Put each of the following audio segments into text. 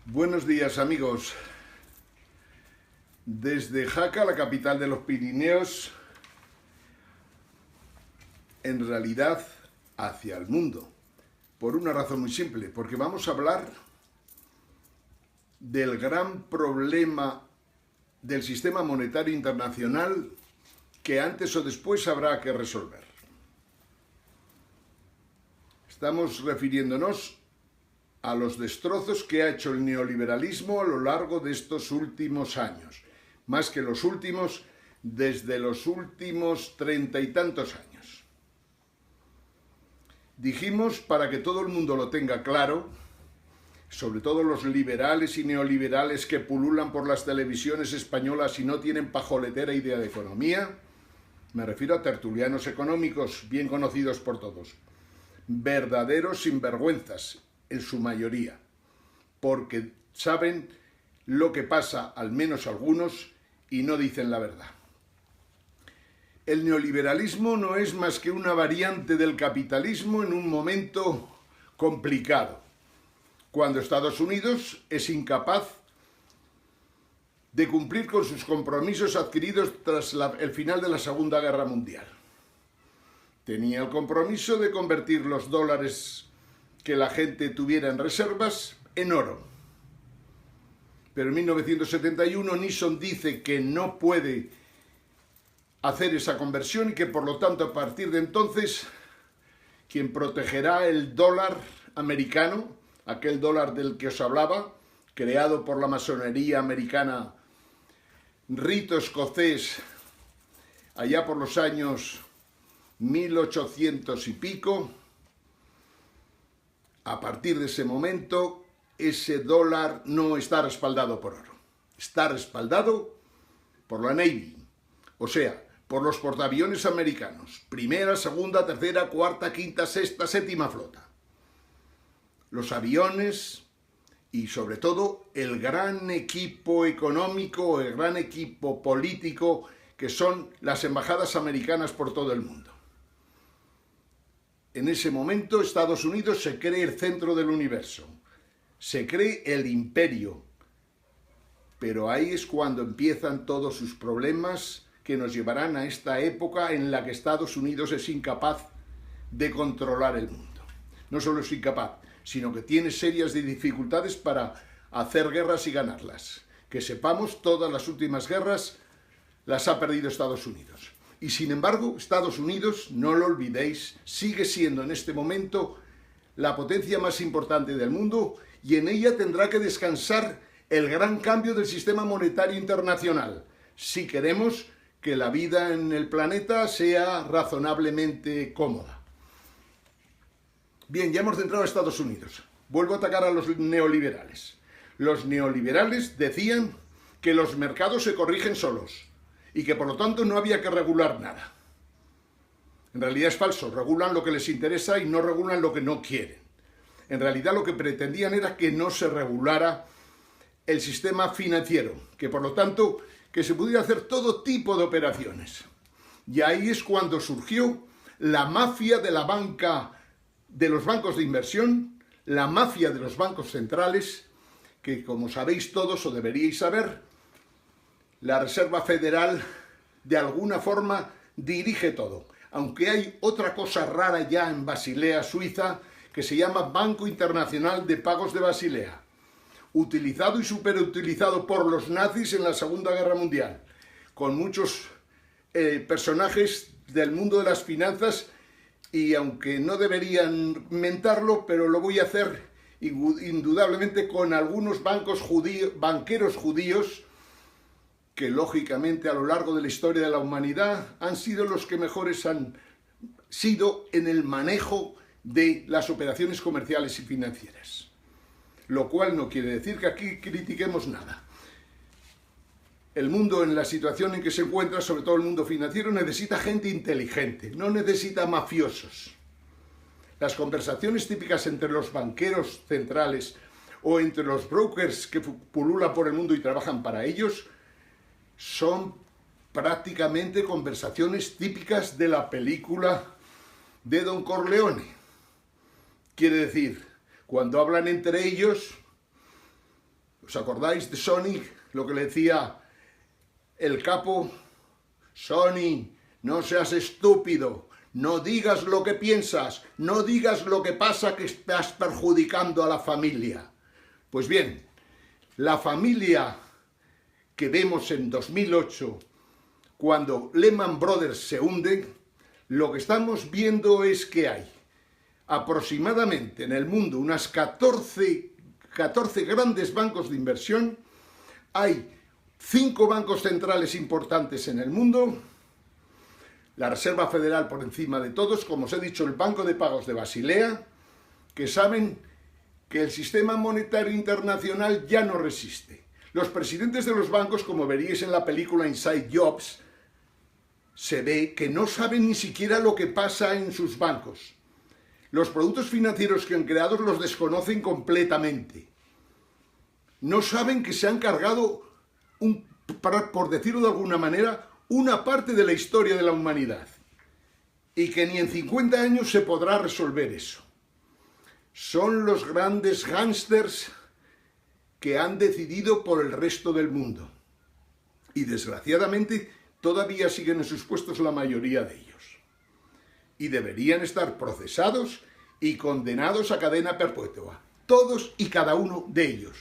Buenos días, amigos. Desde Jaca, la capital de los Pirineos, en realidad hacia el mundo, por una razón muy simple, porque vamos a hablar del gran problema del sistema monetario internacional que antes o después habrá que resolver. Estamos refiriéndonos a los destrozos que ha hecho el neoliberalismo a lo largo de estos últimos años, más que los últimos, desde los últimos 30 y tantos años. Dijimos, para que todo el mundo lo tenga claro, sobre todo los liberales y neoliberales que pululan por las televisiones españolas y no tienen pajoletera idea de economía, me refiero a tertulianos económicos bien conocidos por todos, verdaderos sinvergüenzas en su mayoría, porque saben lo que pasa, al menos algunos, y no dicen la verdad. El neoliberalismo no es más que una variante del capitalismo en un momento complicado, cuando Estados Unidos es incapaz de cumplir con sus compromisos adquiridos tras el final de la Segunda Guerra Mundial. Tenía el compromiso de convertir los dólares que la gente tuviera en reservas en oro. Pero en 1971 Nixon dice que no puede hacer esa conversión y que por lo tanto a partir de entonces quien protegerá el dólar americano, aquel dólar del que os hablaba, creado por la masonería americana, rito escocés, allá por los años 1800 y pico. A partir de ese momento, ese dólar no está respaldado por oro. Está respaldado por la Navy, o sea, por los portaaviones americanos. Primera, segunda, tercera, cuarta, quinta, sexta, séptima flota. Los aviones y sobre todo el gran equipo económico, el gran equipo político que son las embajadas americanas por todo el mundo. En ese momento Estados Unidos se cree el centro del universo, se cree el imperio, pero ahí es cuando empiezan todos sus problemas que nos llevarán a esta época en la que Estados Unidos es incapaz de controlar el mundo. No solo es incapaz, sino que tiene serias dificultades para hacer guerras y ganarlas. Que sepamos, todas las últimas guerras las ha perdido Estados Unidos. Y sin embargo, Estados Unidos, no lo olvidéis, sigue siendo en este momento la potencia más importante del mundo y en ella tendrá que descansar el gran cambio del sistema monetario internacional, si queremos que la vida en el planeta sea razonablemente cómoda. Bien, ya hemos centrado a Estados Unidos. Vuelvo a atacar a los neoliberales. Los neoliberales decían que los mercados se corrigen solos y que por lo tanto no había que regular nada. En realidad es falso, regulan lo que les interesa y no regulan lo que no quieren. En realidad lo que pretendían era que no se regulara el sistema financiero, que por lo tanto que se pudiera hacer todo tipo de operaciones. Y ahí es cuando surgió la mafia de la banca, de los bancos de inversión, la mafia de los bancos centrales, que como sabéis todos o deberíais saber, la Reserva Federal de alguna forma dirige todo, aunque hay otra cosa rara ya en Basilea, Suiza, que se llama Banco Internacional de Pagos de Basilea, utilizado y superutilizado por los nazis en la Segunda Guerra Mundial, con muchos personajes del mundo de las finanzas, y aunque no deberían mentarlo, pero lo voy a hacer indudablemente con algunos banqueros judíos, que lógicamente a lo largo de la historia de la humanidad han sido los que mejores han sido en el manejo de las operaciones comerciales y financieras. Lo cual no quiere decir que aquí critiquemos nada. El mundo en la situación en que se encuentra, sobre todo el mundo financiero, necesita gente inteligente, no necesita mafiosos. Las conversaciones típicas entre los banqueros centrales o entre los brokers que pululan por el mundo y trabajan para ellos son prácticamente conversaciones típicas de la película de Don Corleone. Quiere decir, cuando hablan entre ellos, ¿Os acordáis de Sonic? Lo que le decía el capo: Sonic, no seas estúpido, no digas lo que piensas, no digas lo que pasa, que estás perjudicando a la familia. Pues bien, la familia que vemos en 2008, cuando Lehman Brothers se hunde, lo que estamos viendo es que hay aproximadamente en el mundo unas 14 grandes bancos de inversión, hay 5 bancos centrales importantes en el mundo, la Reserva Federal por encima de todos, como os he dicho, el Banco de Pagos de Basilea, que saben que el sistema monetario internacional ya no resiste. Los presidentes de los bancos, como veríais en la película Inside Jobs, se ve que no saben ni siquiera lo que pasa en sus bancos. Los productos financieros que han creado los desconocen completamente. No saben que se han cargado, por decirlo de alguna manera, una parte de la historia de la humanidad. Y que ni en 50 años se podrá resolver eso. Son los grandes gángsters que han decidido por el resto del mundo. Y desgraciadamente todavía siguen en sus puestos la mayoría de ellos. Y deberían estar procesados y condenados a cadena perpetua. Todos y cada uno de ellos.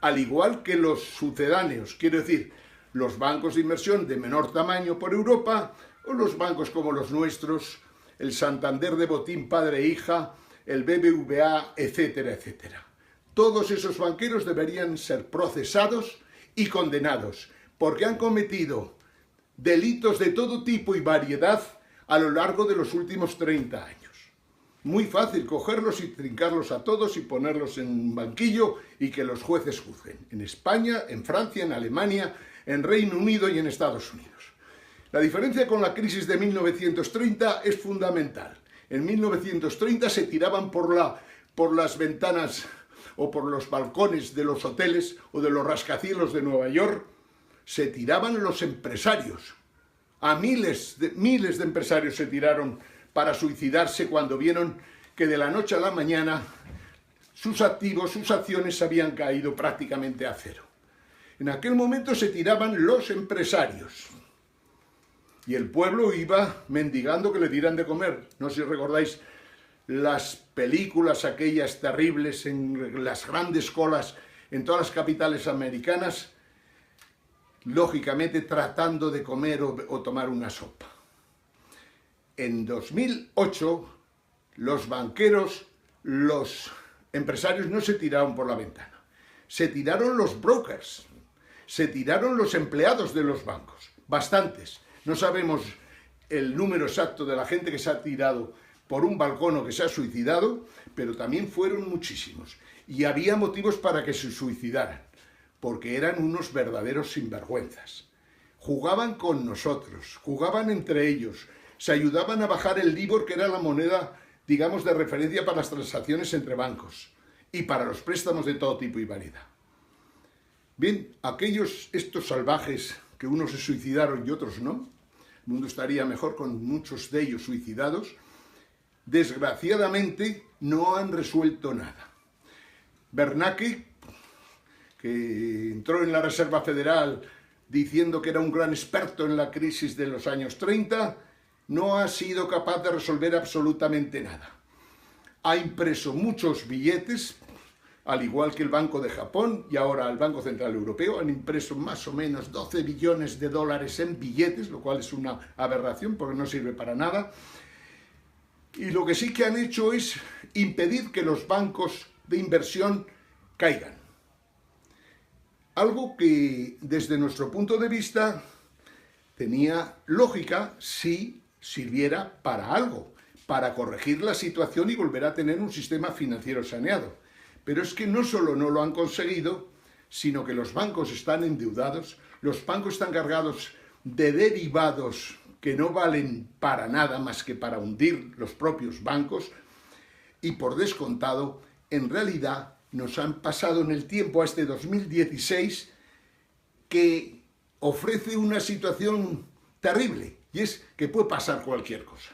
Al igual que los sucedáneos, quiero decir, los bancos de inversión de menor tamaño por Europa, o los bancos como los nuestros, el Santander de Botín padre e hija, el BBVA, etcétera, etcétera. Todos esos banqueros deberían ser procesados y condenados, porque han cometido delitos de todo tipo y variedad a lo largo de los últimos 30 años. Muy fácil cogerlos y trincarlos a todos y ponerlos en un banquillo y que los jueces juzguen. En España, en Francia, en Alemania, en Reino Unido y en Estados Unidos. La diferencia con la crisis de 1930 es fundamental. En 1930 se tiraban por las ventanas o por los balcones de los hoteles o de los rascacielos de Nueva York, se tiraban los empresarios. A miles de empresarios se tiraron para suicidarse cuando vieron que de la noche a la mañana sus activos, sus acciones habían caído prácticamente a cero. En aquel momento se tiraban los empresarios y el pueblo iba mendigando que le dieran de comer. No sé si recordáis las películas aquellas terribles en las grandes colas en todas las capitales americanas, lógicamente tratando de comer o tomar una sopa. En 2008 los banqueros, los empresarios no se tiraron por la ventana, se tiraron los brokers, se tiraron los empleados de los bancos, bastantes. No sabemos el número exacto de la gente que se ha tirado por un balcón o que se ha suicidado, pero también fueron muchísimos. Y había motivos para que se suicidaran, porque eran unos verdaderos sinvergüenzas. Jugaban con nosotros, jugaban entre ellos, se ayudaban a bajar el LIBOR, que era la moneda, digamos, de referencia para las transacciones entre bancos y para los préstamos de todo tipo y variedad. Bien, estos salvajes, que unos se suicidaron y otros no, el mundo estaría mejor con muchos de ellos suicidados, desgraciadamente no han resuelto nada. Bernanke, que entró en la Reserva Federal diciendo que era un gran experto en la crisis de los años 30, no ha sido capaz de resolver absolutamente nada. Ha impreso muchos billetes, al igual que el Banco de Japón y ahora el Banco Central Europeo, han impreso más o menos 12 billones de dólares en billetes, lo cual es una aberración porque no sirve para nada. Y lo que sí que han hecho es impedir que los bancos de inversión caigan. Algo que desde nuestro punto de vista tenía lógica si sirviera para algo, para corregir la situación y volver a tener un sistema financiero saneado. Pero es que no solo no lo han conseguido, sino que los bancos están endeudados, los bancos están cargados de derivados que no valen para nada más que para hundir los propios bancos y por descontado, en realidad nos han pasado en el tiempo a este 2016 que ofrece una situación terrible y es que puede pasar cualquier cosa.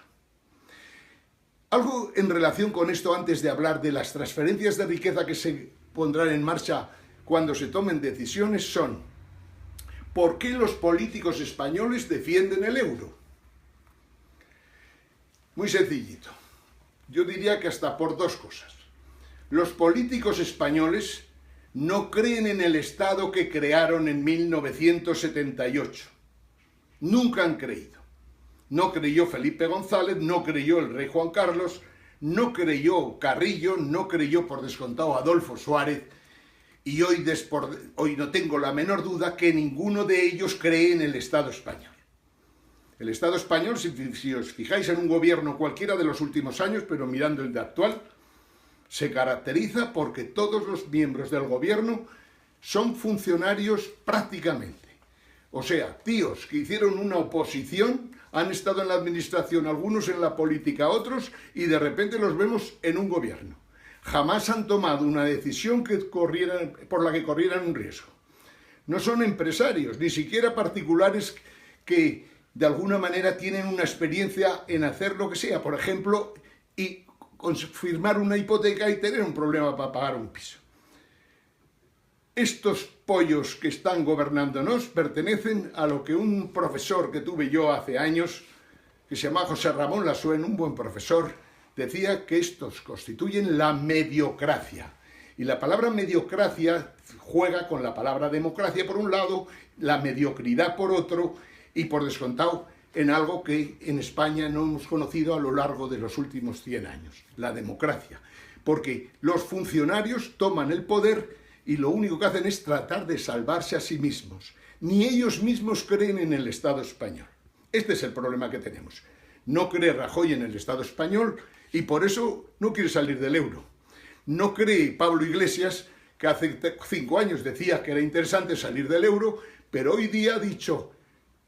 Algo en relación con esto antes de hablar de las transferencias de riqueza que se pondrán en marcha cuando se tomen decisiones son: ¿por qué los políticos españoles defienden el euro? Muy sencillito. Yo diría que hasta por dos cosas. Los políticos españoles no creen en el Estado que crearon en 1978. Nunca han creído. No creyó Felipe González, no creyó el rey Juan Carlos, no creyó Carrillo, no creyó por descontado Adolfo Suárez, y hoy no tengo la menor duda que ninguno de ellos cree en el Estado español. El Estado español, si os fijáis en un gobierno cualquiera de los últimos años, pero mirando el de actual, se caracteriza porque todos los miembros del gobierno son funcionarios prácticamente. O sea, tíos que hicieron una oposición, han estado en la administración, algunos en la política, otros, y de repente los vemos en un gobierno. Jamás han tomado una decisión por la que corrieran un riesgo. No son empresarios, ni siquiera particulares que de alguna manera tienen una experiencia en hacer lo que sea, por ejemplo, y firmar una hipoteca y tener un problema para pagar un piso. Estos pollos que están gobernándonos pertenecen a lo que un profesor que tuve yo hace años, que se llama José Ramón Lasuen, un buen profesor, decía que estos constituyen la mediocracia. Y la palabra mediocracia juega con la palabra democracia por un lado, la mediocridad por otro, y por descontado en algo que en España no hemos conocido a lo largo de los últimos 100 años, la democracia. Porque los funcionarios toman el poder y lo único que hacen es tratar de salvarse a sí mismos. Ni ellos mismos creen en el Estado español. Este es el problema que tenemos. No cree Rajoy en el Estado español y por eso no quiere salir del euro. No cree Pablo Iglesias, que hace 5 años decía que era interesante salir del euro, pero hoy día ha dicho: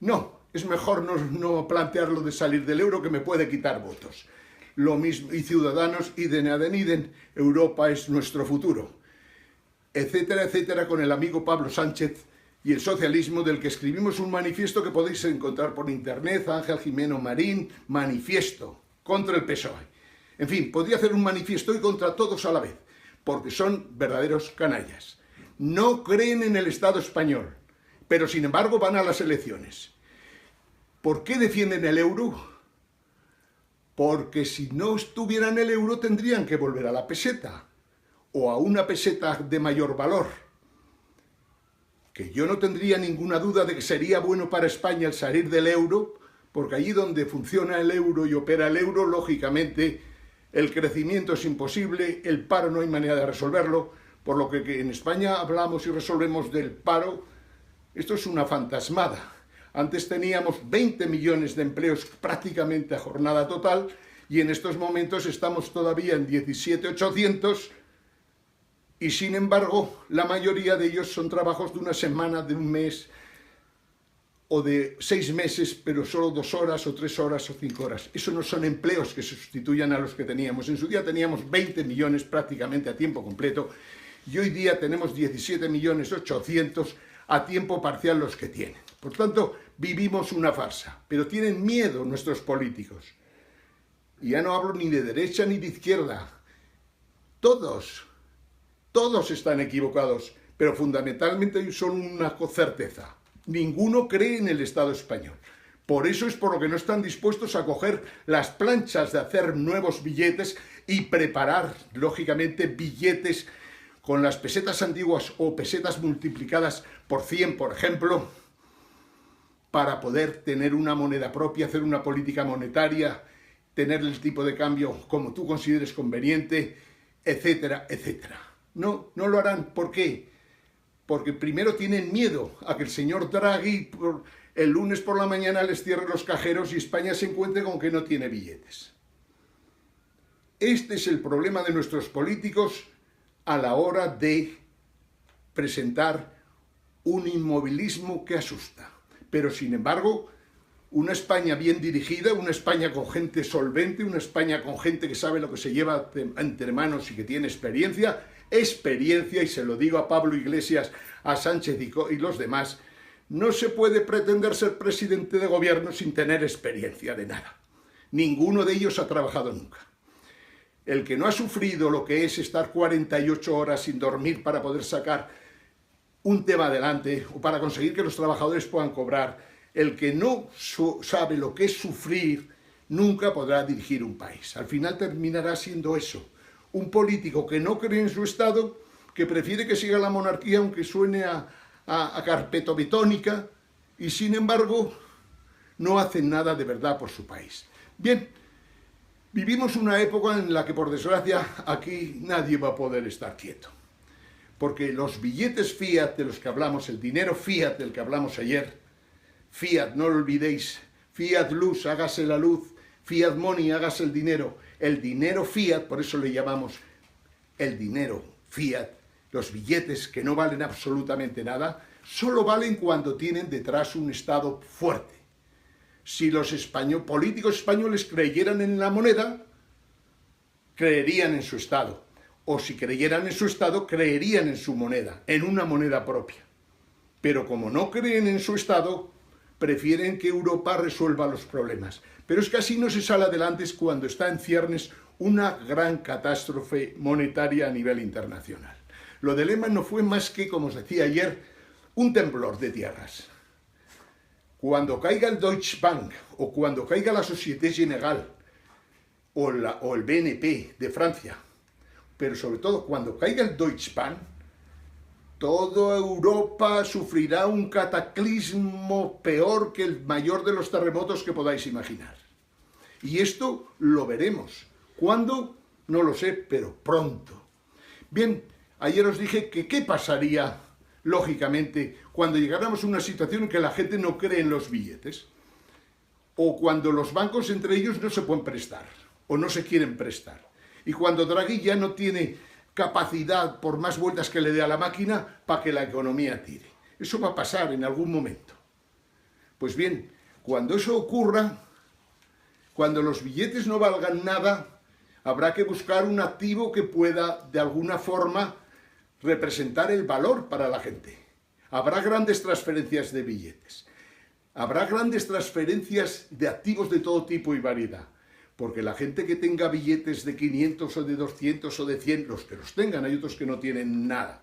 no, es mejor no plantearlo de salir del euro, que me puede quitar votos. Lo mismo, y Ciudadanos, idem ad idem, Europa es nuestro futuro. Etcétera, etcétera, con el amigo Pablo Sánchez y el socialismo, del que escribimos un manifiesto que podéis encontrar por internet, Ángel Jimeno Marín, manifiesto contra el PSOE. En fin, podría hacer un manifiesto hoy contra todos a la vez, porque son verdaderos canallas. No creen en el Estado español, pero sin embargo van a las elecciones. ¿Por qué defienden el euro? Porque si no estuvieran el euro tendrían que volver a la peseta, o a una peseta de mayor valor. Que yo no tendría ninguna duda de que sería bueno para España el salir del euro, porque allí donde funciona el euro y opera el euro, lógicamente el crecimiento es imposible, el paro no hay manera de resolverlo, por lo que en España hablamos y resolvemos del paro. Esto es una fantasmada. Antes teníamos 20 millones de empleos prácticamente a jornada total y en estos momentos estamos todavía en 17.800 y sin embargo la mayoría de ellos son trabajos de una semana, de un mes o de 6 meses, pero solo 2 horas o 3 horas o 5 horas. Eso no son empleos que sustituyan a los que teníamos. En su día teníamos 20 millones prácticamente a tiempo completo y hoy día tenemos 17.800.000 a tiempo parcial los que tienen. Por tanto, vivimos una farsa, pero tienen miedo nuestros políticos. Y ya no hablo ni de derecha ni de izquierda. Todos están equivocados, pero fundamentalmente hay solo una certeza: ninguno cree en el Estado español. Por eso es por lo que no están dispuestos a coger las planchas de hacer nuevos billetes y preparar, lógicamente, billetes con las pesetas antiguas o pesetas multiplicadas por 100, por ejemplo, para poder tener una moneda propia, hacer una política monetaria, tener el tipo de cambio como tú consideres conveniente, etcétera, etcétera. No lo harán. ¿Por qué? Porque primero tienen miedo a que el señor Draghi el lunes por la mañana les cierre los cajeros y España se encuentre con que no tiene billetes. Este es el problema de nuestros políticos a la hora de presentar un inmovilismo que asusta. Pero sin embargo, una España bien dirigida, una España con gente solvente, una España con gente que sabe lo que se lleva entre manos y que tiene experiencia, y se lo digo a Pablo Iglesias, a Sánchez y los demás, no se puede pretender ser presidente de gobierno sin tener experiencia de nada. Ninguno de ellos ha trabajado nunca. El que no ha sufrido lo que es estar 48 horas sin dormir para poder sacar un tema adelante o para conseguir que los trabajadores puedan cobrar, el que no sabe lo que es sufrir nunca podrá dirigir un país. Al final terminará siendo eso, un político que no cree en su Estado, que prefiere que siga la monarquía aunque suene a carpetobetónica, y sin embargo no hacen nada de verdad por su país. Bien, vivimos una época en la que, por desgracia, aquí nadie va a poder estar quieto. Porque los billetes fiat de los que hablamos, el dinero fiat del que hablamos ayer, fiat, no lo olvidéis, fiat luz, hágase la luz, fiat money, hágase el dinero fiat, por eso le llamamos el dinero fiat, los billetes que no valen absolutamente nada, solo valen cuando tienen detrás un Estado fuerte. Si los políticos españoles creyeran en la moneda, creerían en su Estado. O si creyeran en su Estado, creerían en su moneda, en una moneda propia. Pero como no creen en su Estado, prefieren que Europa resuelva los problemas. Pero es que así no se sale adelante cuando está en ciernes una gran catástrofe monetaria a nivel internacional. Lo de Lehman no fue más que, como os decía ayer, un temblor de tierras. Cuando caiga el Deutsche Bank o cuando caiga la Société Générale o el BNP de Francia, pero sobre todo cuando caiga el Deutsche Bank, toda Europa sufrirá un cataclismo peor que el mayor de los terremotos que podáis imaginar. Y esto lo veremos. ¿Cuándo? No lo sé, pero pronto. Bien, ayer os dije que qué pasaría, lógicamente, cuando llegáramos a una situación en que la gente no cree en los billetes, o cuando los bancos entre ellos no se pueden prestar, o no se quieren prestar, y cuando Draghi ya no tiene capacidad, por más vueltas que le dé a la máquina, para que la economía tire. Eso va a pasar en algún momento. Pues bien, cuando eso ocurra, cuando los billetes no valgan nada, habrá que buscar un activo que pueda, de alguna forma, representar el valor para la gente. Habrá grandes transferencias de billetes. Habrá grandes transferencias de activos de todo tipo y variedad. Porque la gente que tenga billetes de 500 o de 200 o de 100, los que los tengan, hay otros que no tienen nada.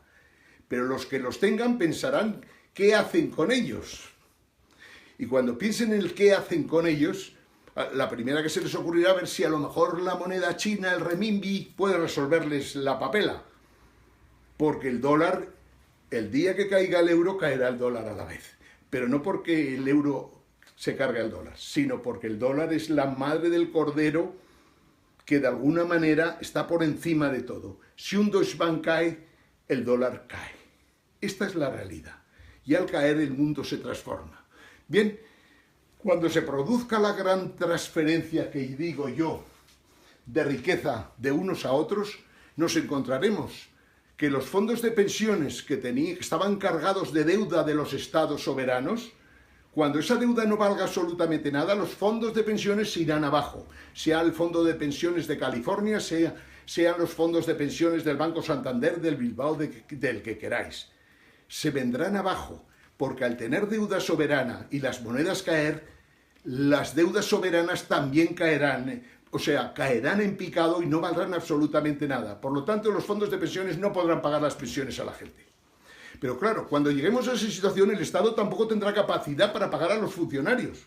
Pero los que los tengan pensarán qué hacen con ellos. Y cuando piensen en el qué hacen con ellos, la primera que se les ocurrirá ver si a lo mejor la moneda china, el renminbi, puede resolverles la papela. Porque el dólar, el día que caiga el euro, caerá el dólar a la vez. Pero no porque el euro se carga el dólar, sino porque el dólar es la madre del cordero que de alguna manera está por encima de todo. Si un Deutsche Bank cae, el dólar cae. Esta es la realidad. Y al caer el mundo se transforma. Bien, cuando se produzca la gran transferencia que digo yo de riqueza de unos a otros, nos encontraremos que los fondos de pensiones que estaban cargados de deuda de los estados soberanos, cuando esa deuda no valga absolutamente nada, los fondos de pensiones se irán abajo, sea el fondo de pensiones de California, sean los fondos de pensiones del Banco Santander, del Bilbao, del que queráis. Se vendrán abajo, porque al tener deuda soberana y las monedas caer, las deudas soberanas también caerán, o sea, caerán en picado y no valdrán absolutamente nada. Por lo tanto, los fondos de pensiones no podrán pagar las pensiones a la gente. Pero claro, cuando lleguemos a esa situación, el Estado tampoco tendrá capacidad para pagar a los funcionarios.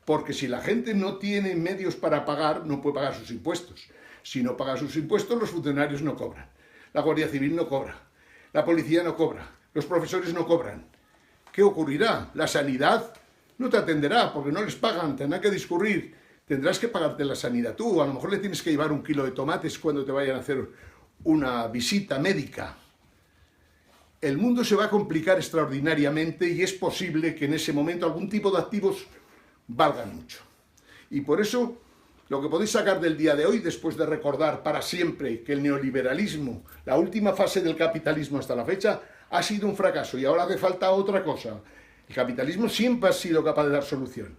Porque si la gente no tiene medios para pagar, no puede pagar sus impuestos. Si no paga sus impuestos, los funcionarios no cobran. La Guardia Civil no cobra. La policía no cobra. Los profesores no cobran. ¿Qué ocurrirá? La sanidad no te atenderá porque no les pagan, tendrá que discurrir. Tendrás que pagarte la sanidad tú. A lo mejor le tienes que llevar 1 kilo de tomates cuando te vayan a hacer una visita médica. El mundo se va a complicar extraordinariamente y es posible que en ese momento algún tipo de activos valgan mucho. Y por eso, lo que podéis sacar del día de hoy, después de recordar para siempre que el neoliberalismo, la última fase del capitalismo hasta la fecha, ha sido un fracaso y ahora hace falta otra cosa. El capitalismo siempre ha sido capaz de dar solución,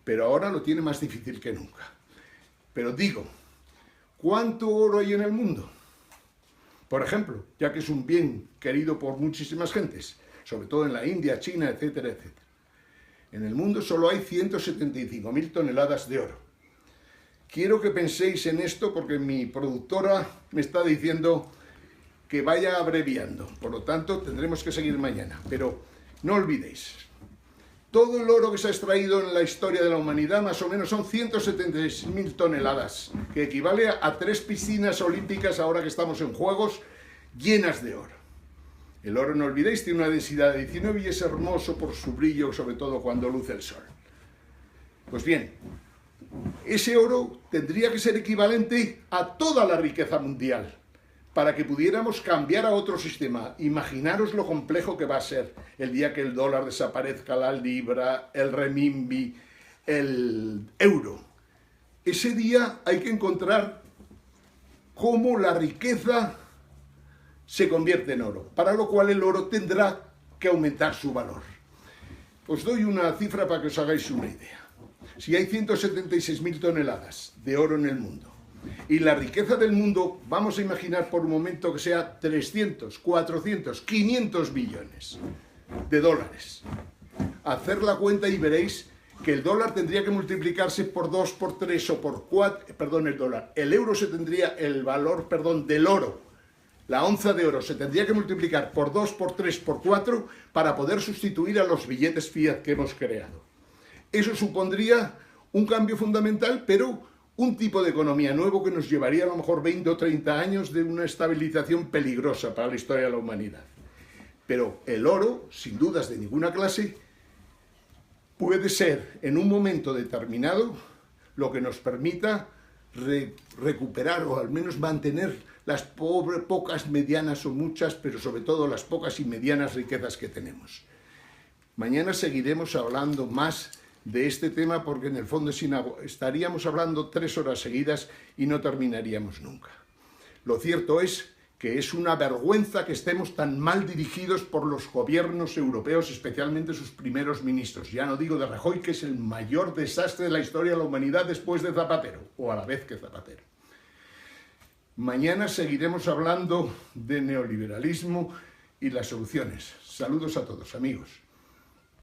pero ahora lo tiene más difícil que nunca. Pero digo, ¿cuánto oro hay en el mundo? Por ejemplo, ya que es un bien querido por muchísimas gentes, sobre todo en la India, China, etcétera, etcétera. En el mundo solo hay 175.000 toneladas de oro. Quiero que penséis en esto porque mi productora me está diciendo que vaya abreviando. Por lo tanto, tendremos que seguir mañana. Pero no olvidéis, todo el oro que se ha extraído en la historia de la humanidad más o menos son 176.000 toneladas, que equivale a 3 piscinas olímpicas ahora que estamos en Juegos llenas de oro. El oro, no olvidéis, tiene una densidad de 19 y es hermoso por su brillo, sobre todo cuando luce el sol. Pues bien, ese oro tendría que ser equivalente a toda la riqueza mundial para que pudiéramos cambiar a otro sistema. Imaginaros lo complejo que va a ser el día que el dólar desaparezca, la libra, el renminbi, el euro. Ese día hay que encontrar cómo la riqueza se convierte en oro, para lo cual el oro tendrá que aumentar su valor. Os doy una cifra para que os hagáis una idea. Si hay 176.000 toneladas de oro en el mundo, y la riqueza del mundo, vamos a imaginar por un momento que sea 300, 400, 500 billones de dólares. Hacer la cuenta y veréis que el dólar tendría que multiplicarse por 2, por 3 o por 4, perdón, el euro se tendría, el valor, perdón, del oro, la onza de oro se tendría que multiplicar por 2, por 3, por 4 para poder sustituir a los billetes fiat que hemos creado. Eso supondría un cambio fundamental, pero un tipo de economía nuevo que nos llevaría a lo mejor 20 o 30 años de una estabilización peligrosa para la historia de la humanidad. Pero el oro, sin dudas de ninguna clase, puede ser en un momento determinado lo que nos permita recuperar o al menos mantener las pocas, medianas o muchas, pero sobre todo las pocas y medianas riquezas que tenemos. Mañana seguiremos hablando más de este tema porque en el fondo estaríamos hablando 3 horas seguidas y no terminaríamos nunca. Lo cierto es que es una vergüenza que estemos tan mal dirigidos por los gobiernos europeos, especialmente sus primeros ministros. Ya no digo de Rajoy, que es el mayor desastre de la historia de la humanidad después de Zapatero, o a la vez que Zapatero. Mañana seguiremos hablando de neoliberalismo y las soluciones. Saludos a todos, amigos.